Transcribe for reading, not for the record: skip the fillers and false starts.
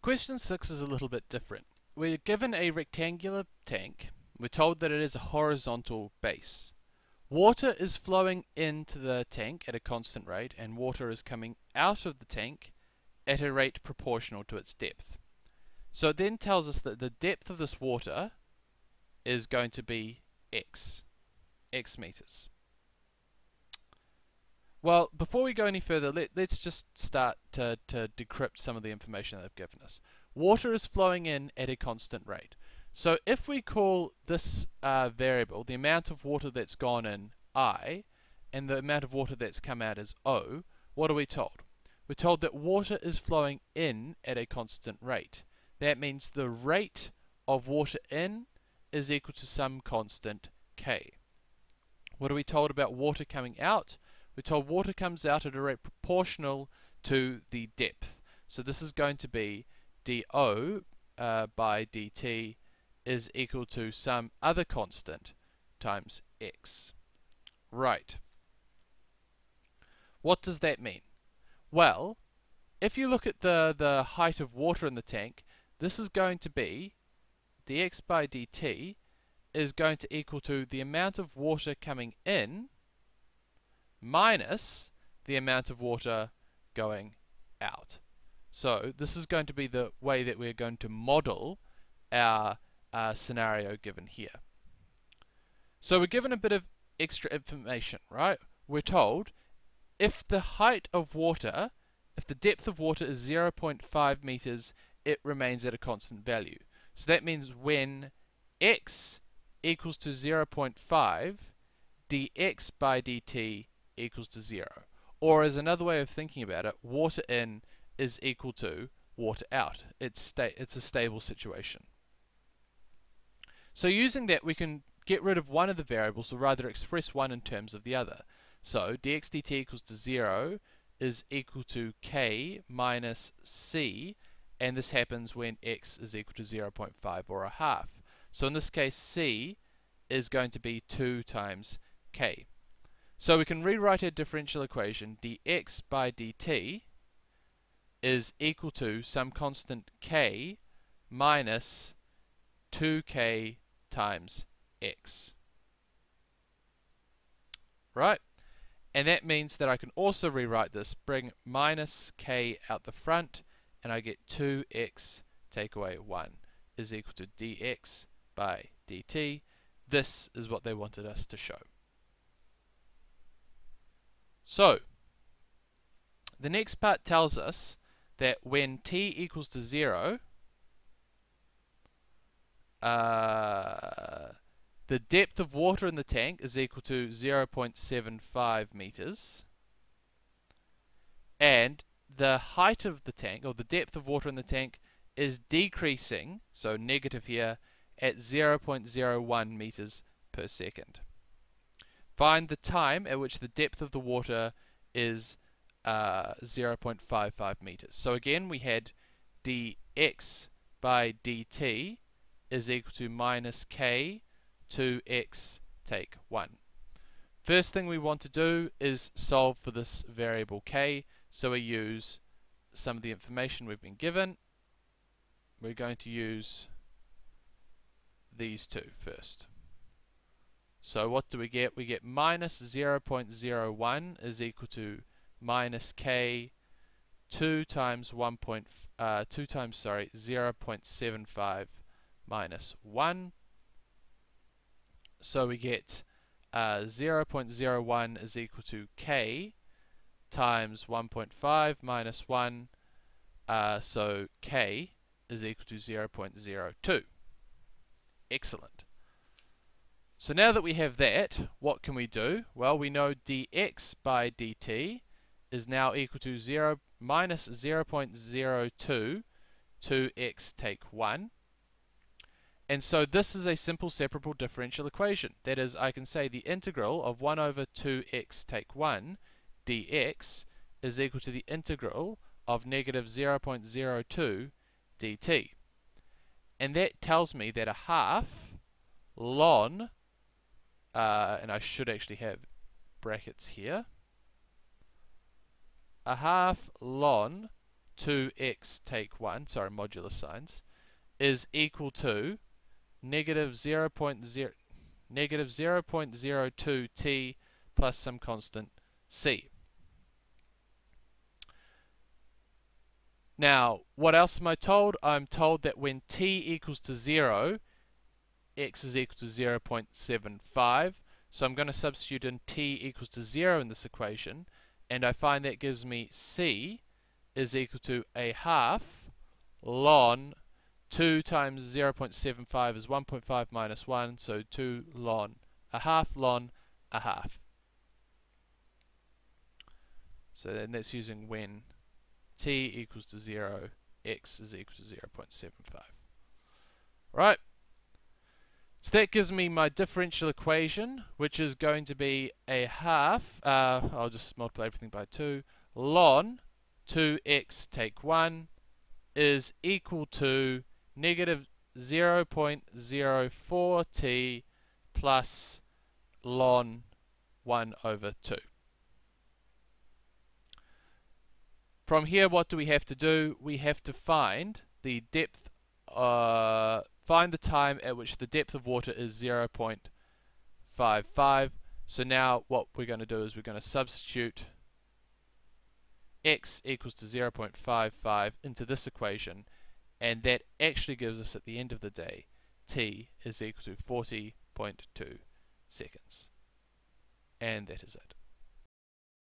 Question 6 is a little bit different. We're given a rectangular tank. We're told that it is a horizontal base. Water is flowing into the tank at a constant rate, and water is coming out of the tank at a rate proportional to its depth. So it then tells us that the depth of this water is going to be x meters. Well, before we go any further, let's just start to decrypt some of the information that they've given us. Water is flowing in at a constant rate. So if we call this variable, the amount of water that's gone in, I, and the amount of water that's come out is O, what are we told? We're told that water is flowing in at a constant rate. That means the rate of water in is equal to some constant K. What are we told about water coming out? We're told water comes out at a rate proportional to the depth. So this is going to be dO by dt is equal to some other constant times x. Right. What does that mean? Well, if you look at the height of water in the tank, this is going to be dx by dt is going to equal to the amount of water coming in minus the amount of water going out. So this is going to be the way that we're going to model our scenario given here. So we're given a bit of extra information, right? We're told if the height of water, if the depth of water is 0.5 meters, it remains at a constant value. So that means when x equals to 0.5, dx by dt equals to 0. Or as another way of thinking about it, water in is equal to water out. It's a stable situation. So using that, we can get rid of one of the variables, or rather express one in terms of the other. So dx dt equals to 0 is equal to k minus c, and this happens when x is equal to 0.5 or a half. So in this case, c is going to be 2 times k. So we can rewrite our differential equation dx by dt is equal to some constant k minus 2k times x. Right? And that means that I can also rewrite this, bring minus k out the front, and I get 2x take away 1 is equal to dx by dt. This is what they wanted us to show. So, the next part tells us that when t equals to 0, the depth of water in the tank is equal to 0.75 meters, and the height of the tank, or the depth of water in the tank, is decreasing, so negative here, at 0.01 meters per second. Find the time at which the depth of the water is 0.55 meters. So again, we had dx by dt is equal to minus k 2x take 1. First thing we want to do is solve for this variable k, so we use some of the information we've been given. We're going to use these two first. So what do we get? We get minus 0.01 is equal to minus k 2 times 0.75 minus 1. So we get 0.01 is equal to k times 1.5 minus 1, so k is equal to 0.02. Excellent. So now that we have that, what can we do? Well, we know dx by dt is now equal to minus 0.02 2x take 1. And so this is a simple separable differential equation. That is, I can say the integral of 1 over 2x take 1 dx is equal to the integral of negative 0.02 dt. And that tells me that a half ln, and I should actually have brackets here, a half ln 2x take 1, sorry, modulus signs, is equal to negative 0.02 t plus some constant c. Now, what else am I told? I'm told that when t equals to 0, x is equal to 0.75. So I'm going to substitute in t equals to 0 in this equation, and I find that gives me c is equal to a half ln 2 times 0.75 is 1.5 minus 1, so 2 ln a half ln a half. So then that's using when t equals to 0, x is equal to 0.75. Right? So that gives me my differential equation, which is going to be a half, I'll just multiply everything by 2, ln 2x take 1 is equal to negative 0.04 t plus ln 1 over 2. From here, what do we have to do? We have to find the depth, find the time at which the depth of water is 0.55. So now what we're going to do is we're going to substitute x equals to 0.55 into this equation, and that actually gives us at the end of the day t is equal to 40.2 seconds. And that is it.